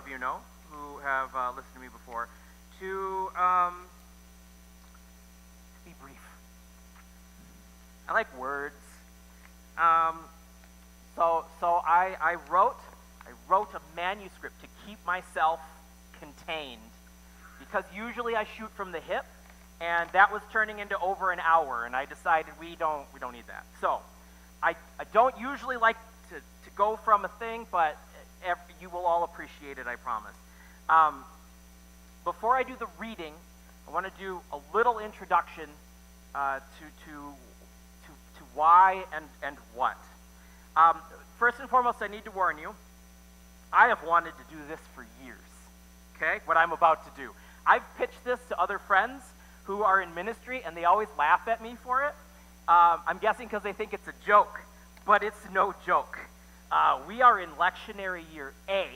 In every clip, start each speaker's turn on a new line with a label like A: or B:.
A: you know, who have listened to me before, to be brief. I like words. So I wrote a manuscript to keep myself contained, because usually I shoot from the hip, and that was turning into over an hour, and I decided we don't need that. So I don't usually like to go from a thing, but you will all appreciate it, I promise. Before I do the reading, I want to do a little introduction to why and what. First and foremost, I need to warn you, I have wanted to do this for years, okay, what I'm about to do. I've pitched this to other friends who are in ministry, and they always laugh at me for it. I'm guessing because they think it's a joke, but it's no joke. We are in lectionary year A,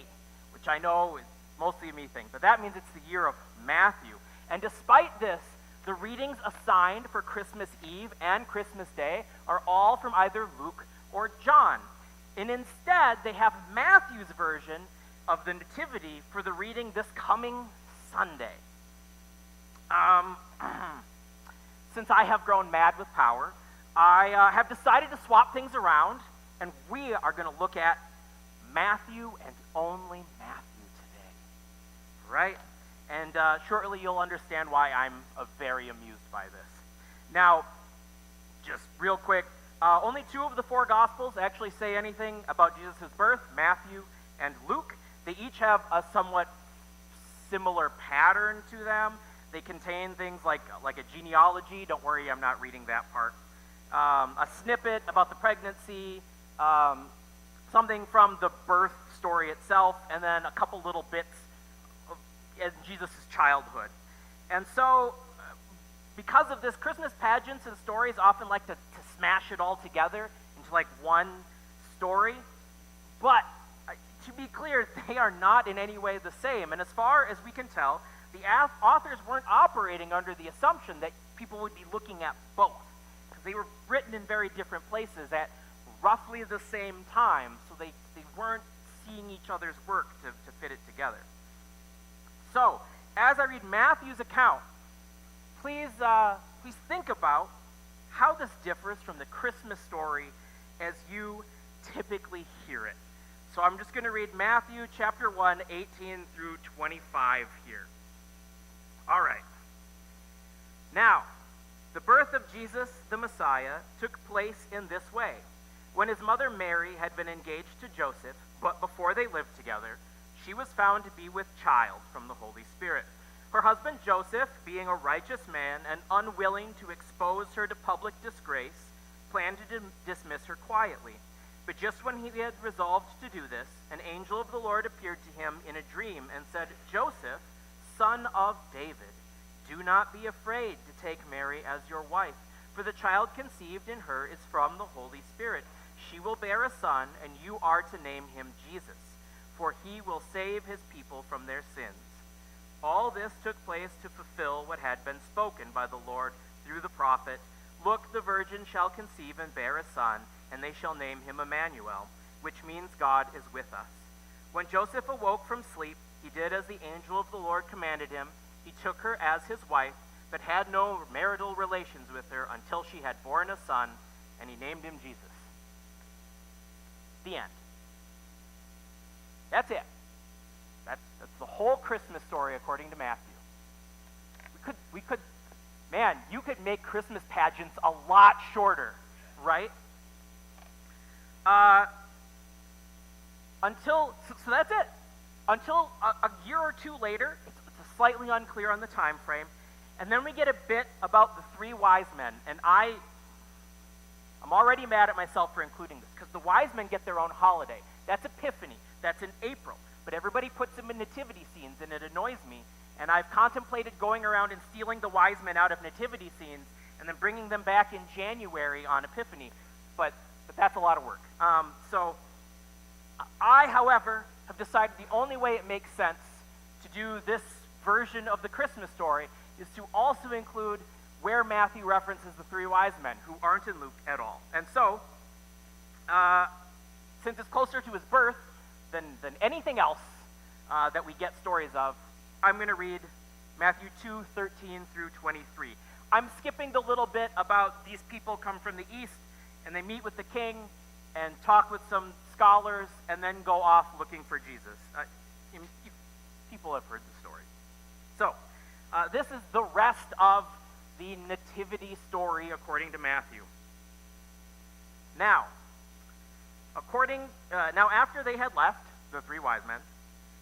A: which I know is mostly a me thing, but that means it's the year of Matthew. And despite this, the readings assigned for Christmas Eve and Christmas Day are all from either Luke or John. And instead, they have Matthew's version of the Nativity for the reading this coming Sunday. Since I have grown mad with power, I have decided to swap things around, and we are going to look at Matthew and only Matthew today, right? And shortly you'll understand why I'm very amused by this. Now, just real quick, only 2 of the 4 Gospels actually say anything about Jesus' birth, Matthew and Luke. They each have a somewhat similar pattern to them. They contain things like a genealogy. Don't worry, I'm not reading that part. A snippet about the pregnancy, something from the birth story itself, and then a couple little bits of Jesus' childhood. And so, because of this, Christmas pageants and stories often like to smash it all together into like one story. But to be clear, they are not in any way the same. And as far as we can tell, the authors weren't operating under the assumption that people would be looking at both, because they were written in very different places at roughly the same time, so they weren't seeing each other's work to fit it together. So, as I read Matthew's account, please think about how this differs from the Christmas story as you typically hear it. So I'm just going to read Matthew chapter 1, 18 through 25 here. All right. Now, the birth of Jesus, the Messiah, took place in this way. When his mother Mary had been engaged to Joseph, but before they lived together, she was found to be with child from the Holy Spirit. Her husband Joseph, being a righteous man and unwilling to expose her to public disgrace, planned to dismiss her quietly. But just when he had resolved to do this, an angel of the Lord appeared to him in a dream and said, "Joseph, son of David, do not be afraid to take Mary as your wife, for the child conceived in her is from the Holy Spirit. She will bear a son, and you are to name him Jesus, for he will save his people from their sins." All this took place to fulfill what had been spoken by the Lord through the prophet. "Look, the virgin shall conceive and bear a son, and they shall name him Emmanuel," which means God is with us. When Joseph awoke from sleep, he did as the angel of the Lord commanded him. He took her as his wife, but had no marital relations with her until she had borne a son, and he named him Jesus. The end. That's it. That's the whole Christmas story according to Matthew. Man, you could make Christmas pageants a lot shorter, right? So that's it. Until a year or two later, it's slightly unclear on the time frame, and then we get a bit about the 3 wise men, and I'm already mad at myself for including this, because the wise men get their own holiday. That's Epiphany. That's in April. But everybody puts them in nativity scenes, and it annoys me. And I've contemplated going around and stealing the wise men out of nativity scenes and then bringing them back in January on Epiphany. But that's a lot of work. So I, however, have decided the only way it makes sense to do this version of the Christmas story is to also include where Matthew references the 3 wise men, who aren't in Luke at all. And so, since it's closer to his birth than anything else, that we get stories of. I'm going to read Matthew 2:13 through 23. I'm skipping the little bit about these people come from the east, and they meet with the king and talk with some scholars, and then go off looking for Jesus. People have heard the story. So, this is the rest of the nativity story according to Matthew. Now, after they had left, the three wise men,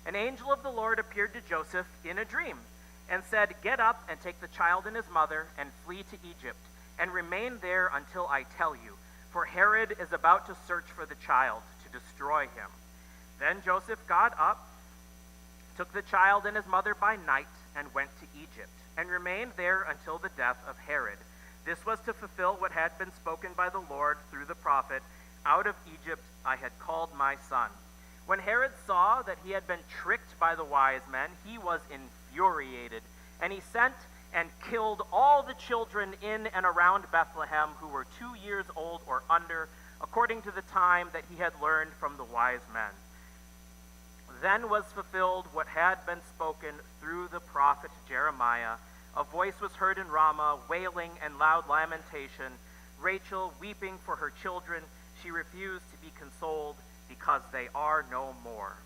A: an angel of the Lord appeared to Joseph in a dream and said, "Get up and take the child and his mother and flee to Egypt, and remain there until I tell you, for Herod is about to search for the child to destroy him." Then Joseph got up, took the child and his mother by night, and went to Egypt, and remained there until the death of Herod. This was to fulfill what had been spoken by the Lord through the prophet, "Out of Egypt I had called my son." When Herod saw that he had been tricked by the wise men, he was infuriated, and he sent and killed all the children in and around Bethlehem who were 2 years old or under, according to the time that he had learned from the wise men. Then was fulfilled what had been spoken through the prophet Jeremiah. A voice was heard in Ramah, wailing and loud lamentation, Rachel weeping for her children. She refused to be consoled because they are no more.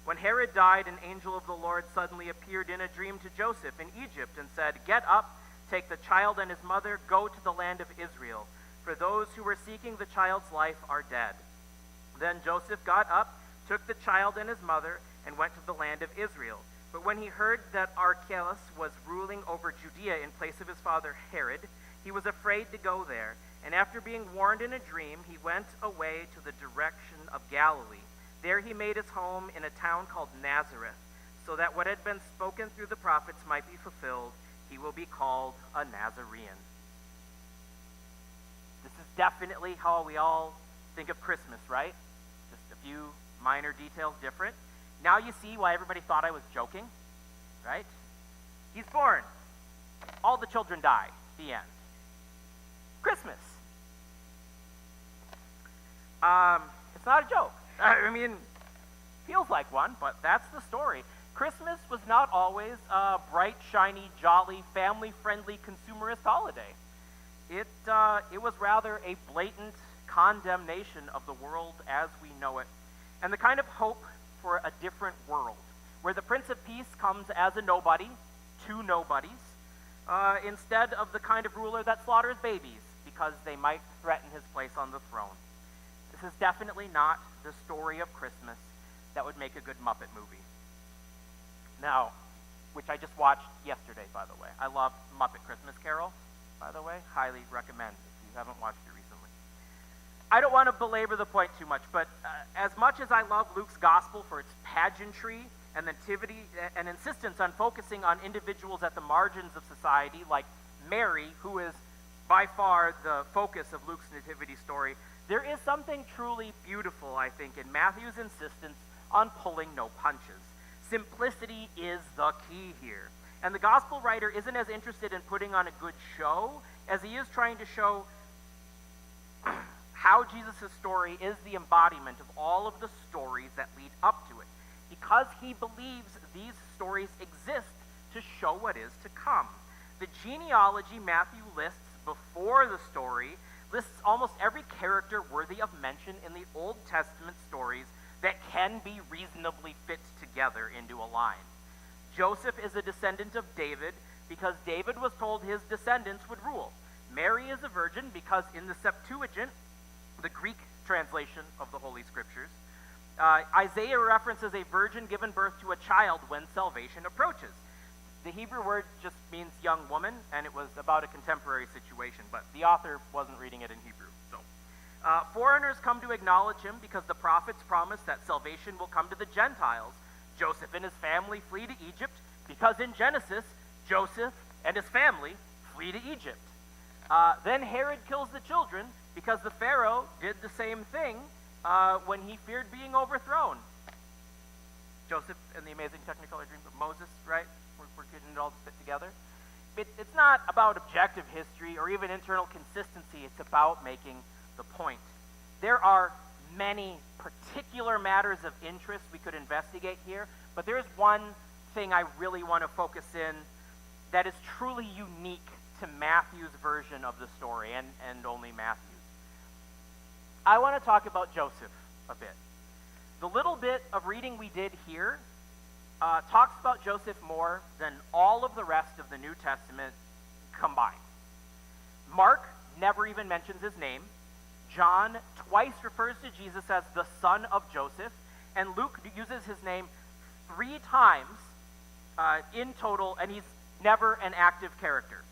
A: When Herod died, an angel of the Lord suddenly appeared in a dream to Joseph in Egypt and said, "Get up, take the child and his mother, go to the land of Israel, for those who were seeking the child's life are dead." Then Joseph got up, took the child and his mother, and went to the land of Israel. But when he heard that Archelaus was ruling over Judea in place of his father Herod, he was afraid to go there. And after being warned in a dream, he went away to the direction of Galilee. There he made his home in a town called Nazareth, so that what had been spoken through the prophets might be fulfilled. He will be called a Nazarene. This is definitely how we all think of Christmas, right? Just a few minor details different. Now you see why everybody thought I was joking, right? He's born. All the children die. The end. Christmas. It's not a joke. I mean, feels like one, but that's the story. Christmas was not always a bright, shiny, jolly, family-friendly consumerist holiday. It was rather a blatant condemnation of the world as we know it, and the kind of hope for a different world, where the Prince of Peace comes as a nobody to nobodies, instead of the kind of ruler that slaughters babies because they might threaten his place on the throne. This is definitely not the story of Christmas that would make a good Muppet movie. Now, which I just watched yesterday, by the way. I love Muppet Christmas Carol, by the way. Highly recommend if you haven't watched it recently. I don't want to belabor the point too much, but as much as I love Luke's gospel for its pageantry and nativity and insistence on focusing on individuals at the margins of society, like Mary, who is by far the focus of Luke's nativity story, there is something truly beautiful, I think, in Matthew's insistence on pulling no punches. Simplicity is the key here. And the gospel writer isn't as interested in putting on a good show as he is trying to show how Jesus' story is the embodiment of all of the stories that lead up to it, because he believes these stories exist to show what is to come. The genealogy Matthew lists before the story lists almost every character worthy of mention in the Old Testament stories that can be reasonably fit together into a line. Joseph is a descendant of David because David was told his descendants would rule. Mary is a virgin because in the Septuagint, the Greek translation of the Holy Scriptures, Isaiah references a virgin given birth to a child when salvation approaches. The Hebrew word just means young woman, and it was about a contemporary situation, but the author wasn't reading it in Hebrew. So, foreigners come to acknowledge him because the prophets promise that salvation will come to the Gentiles. Joseph and his family flee to Egypt because in Genesis, Joseph and his family flee to Egypt. Then Herod kills the children because the Pharaoh did the same thing when he feared being overthrown. Joseph and the amazing Technicolor dreams of Moses, right? We're getting it all to fit together. It's not about objective history or even internal consistency. It's about making the point. There are many particular matters of interest we could investigate here, but there's one thing I really want to focus in that is truly unique to Matthew's version of the story, and only Matthew's. I want to talk about Joseph a bit. The little bit of reading we did here talks about Joseph more than all of the rest of the New Testament combined. Mark never even mentions his name. John twice refers to Jesus as the son of Joseph, and Luke uses his name 3 times in total, and he's never an active character.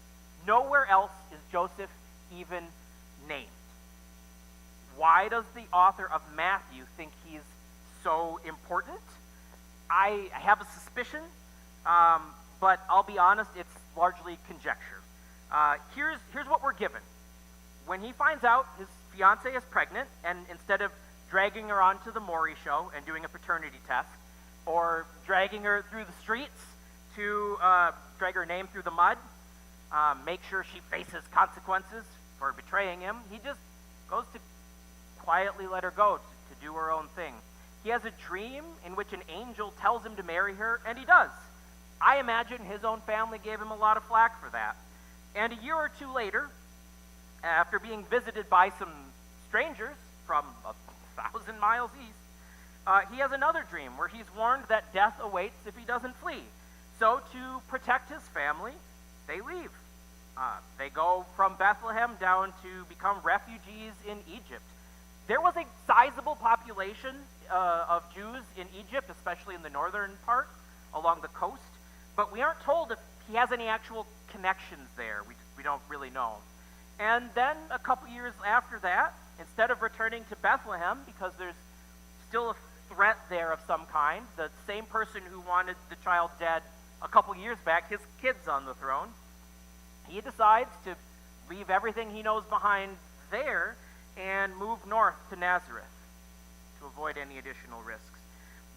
A: Nowhere else is Joseph even named. Why does the author of Matthew think he's so important? I have a suspicion, but I'll be honest, it's largely conjecture. Here's what we're given. When he finds out his fiancée is pregnant, and instead of dragging her onto the Maury show and doing a paternity test, or dragging her through the streets to drag her name through the mud, make sure she faces consequences for betraying him, he just goes to quietly let her go to do her own thing. He has a dream in which an angel tells him to marry her, and he does. I imagine his own family gave him a lot of flack for that. And a year or two later, after being visited by some strangers from 1,000 miles east, he has another dream where he's warned that death awaits if he doesn't flee. So to protect his family, they leave. They go from Bethlehem down to become refugees in Egypt. There was a sizable population of Jews in Egypt, especially in the northern part, along the coast, but we aren't told if he has any actual connections there. We don't really know. And then a couple years after that, instead of returning to Bethlehem, because there's still a threat there of some kind, the same person who wanted the child dead a couple years back, his kid's on the throne, he decides to leave everything he knows behind there and move north to Nazareth to avoid any additional risks.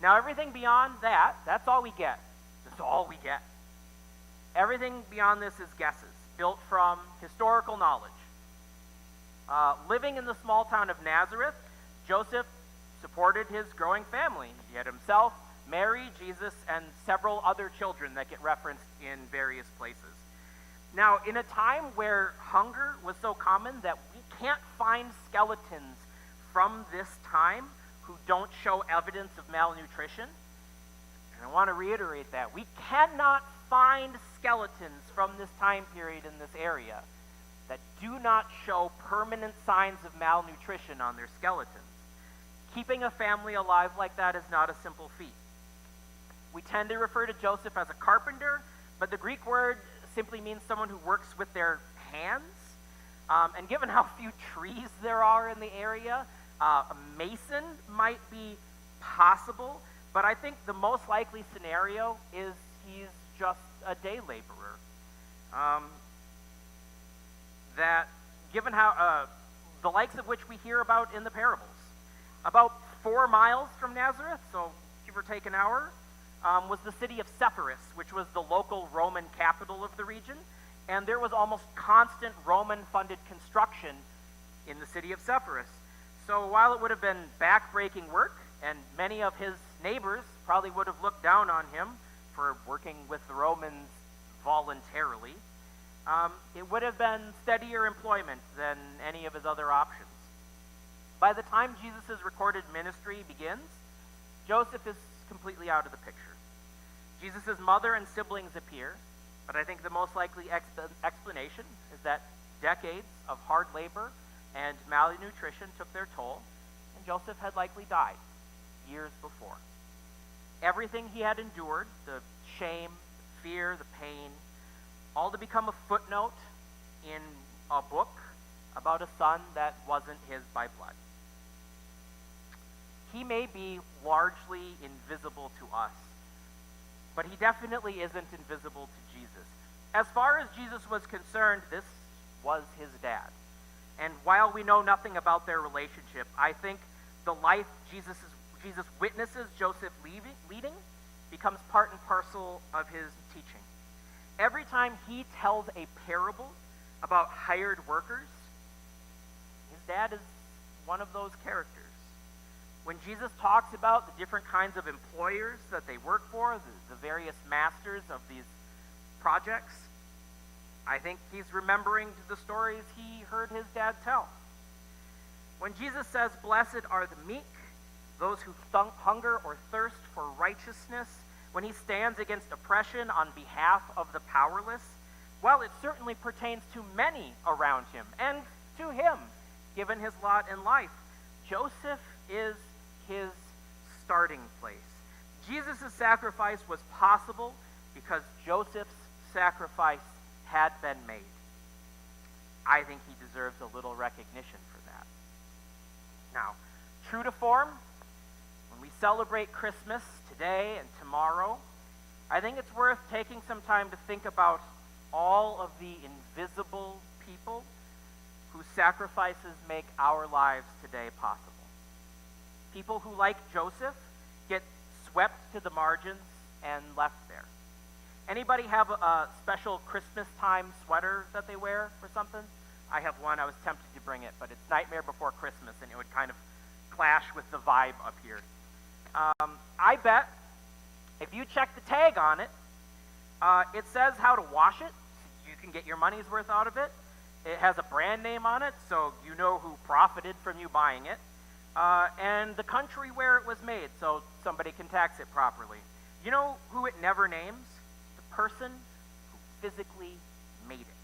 A: Now, everything beyond that, that's all we get. That's all we get. Everything beyond this is guesses, built from historical knowledge. Living in the small town of Nazareth, Joseph supported his growing family. He had himself, Mary, Jesus, and several other children that get referenced in various places. Now, in a time where hunger was so common that we can't find skeletons from this time who don't show evidence of malnutrition, and I want to reiterate that, we cannot find skeletons from this time period in this area that do not show permanent signs of malnutrition on their skeletons. Keeping a family alive like that is not a simple feat. We tend to refer to Joseph as a carpenter, but the Greek word simply means someone who works with their hands. And given how few trees there are in the area, a mason might be possible, but I think the most likely scenario is he's just a day laborer. That, given how the likes of which we hear about in the parables, about 4 miles from Nazareth, so give or take an hour, was the city of Sepphoris, which was the local Roman capital of the region, and there was almost constant Roman-funded construction in the city of Sepphoris. So while it would have been back-breaking work, and many of his neighbors probably would have looked down on him for working with the Romans voluntarily, it would have been steadier employment than any of his other options. By the time Jesus' recorded ministry begins, Joseph is completely out of the picture. Jesus' mother and siblings appear, but I think the most likely explanation is that decades of hard labor and malnutrition took their toll, and Joseph had likely died years before. Everything he had endured, the shame, the fear, the pain, all to become a footnote in a book about a son that wasn't his by blood. He may be largely invisible to us, but he definitely isn't invisible to Jesus. As far as Jesus was concerned, this was his dad. And while we know nothing about their relationship, I think the life Jesus witnesses Joseph leading becomes part and parcel of his teaching. Every time he tells a parable about hired workers, his dad is one of those characters. When Jesus talks about the different kinds of employers that they work for, the various masters of these projects, I think he's remembering the stories he heard his dad tell. When Jesus says, "Blessed are the meek, those who hunger or thirst for righteousness," when he stands against oppression on behalf of the powerless, well, it certainly pertains to many around him and to him, given his lot in life. Joseph is his starting place. Jesus' sacrifice was possible because Joseph's sacrifice had been made. I think he deserves a little recognition for that. Now, true to form, when we celebrate Christmas today and tomorrow, I think it's worth taking some time to think about all of the invisible people whose sacrifices make our lives today possible. People who, like Joseph, get swept to the margins and left there. Anybody have a special Christmas time sweater that they wear or something? I have one. I was tempted to bring it, but it's Nightmare Before Christmas, and it would kind of clash with the vibe up here. I bet if you check the tag on it, it says how to wash it. So you can get your money's worth out of it. It has a brand name on it, so you know who profited from you buying it. And the country where it was made, so somebody can tax it properly. You know who it never names? The person who physically made it.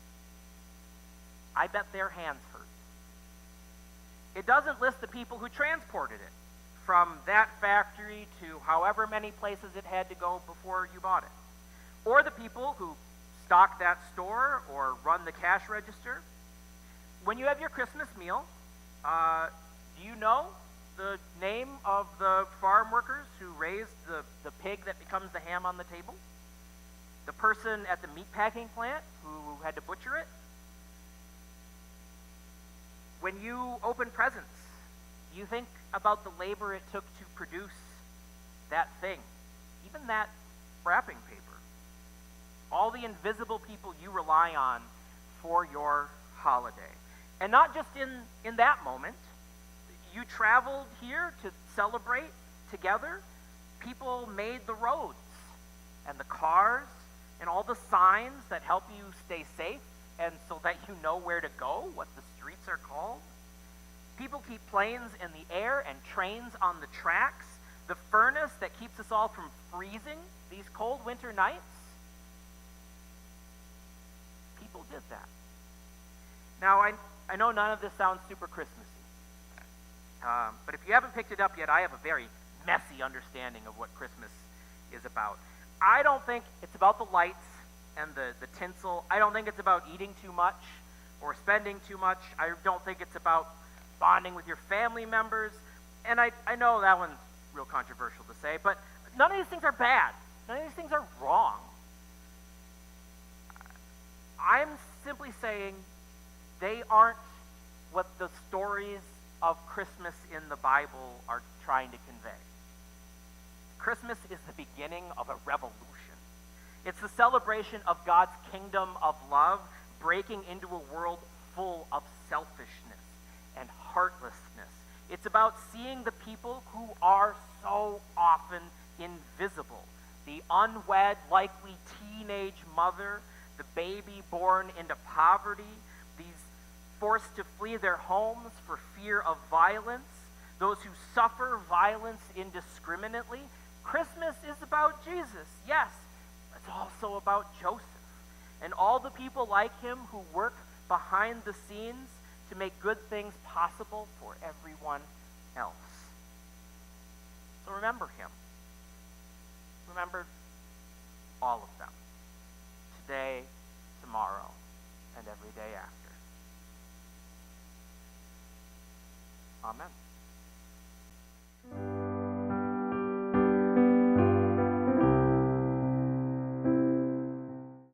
A: I bet their hands hurt. It doesn't list the people who transported it from that factory to however many places it had to go before you bought it. Or the people who stock that store or run the cash register. When you have your Christmas meal, do you know the name of the farm workers who raised the pig that becomes the ham on the table? The person at the meat packing plant who had to butcher it? When you open presents, do you think about the labor it took to produce that thing? Even that wrapping paper. All the invisible people you rely on for your holiday. And not just in that moment. You traveled here to celebrate together. People made the roads and the cars and all the signs that help you stay safe and so that you know where to go, what the streets are called. People keep planes in the air and trains on the tracks. The furnace that keeps us all from freezing these cold winter nights. People did that. Now, I know none of this sounds super Christmassy. But if you haven't picked it up yet, I have a very messy understanding of what Christmas is about. I don't think it's about the lights and the tinsel. I don't think it's about eating too much or spending too much. I don't think it's about bonding with your family members. And I know that one's real controversial to say, but none of these things are bad. None of these things are wrong. I'm simply saying they aren't what the stories of Christmas in the Bible are trying to convey. Christmas is the beginning of a revolution. It's the celebration of God's kingdom of love breaking into a world full of selfishness and heartlessness. It's about seeing the people who are so often invisible. The unwed, likely teenage mother, the baby born into poverty, these forced to flee their homes for fear of violence, those who suffer violence indiscriminately. Christmas is about Jesus, yes. It's also about Joseph and all the people like him who work behind the scenes to make good things possible for everyone else. So remember him. Remember all of them. Today, tomorrow, and every day after. Amen.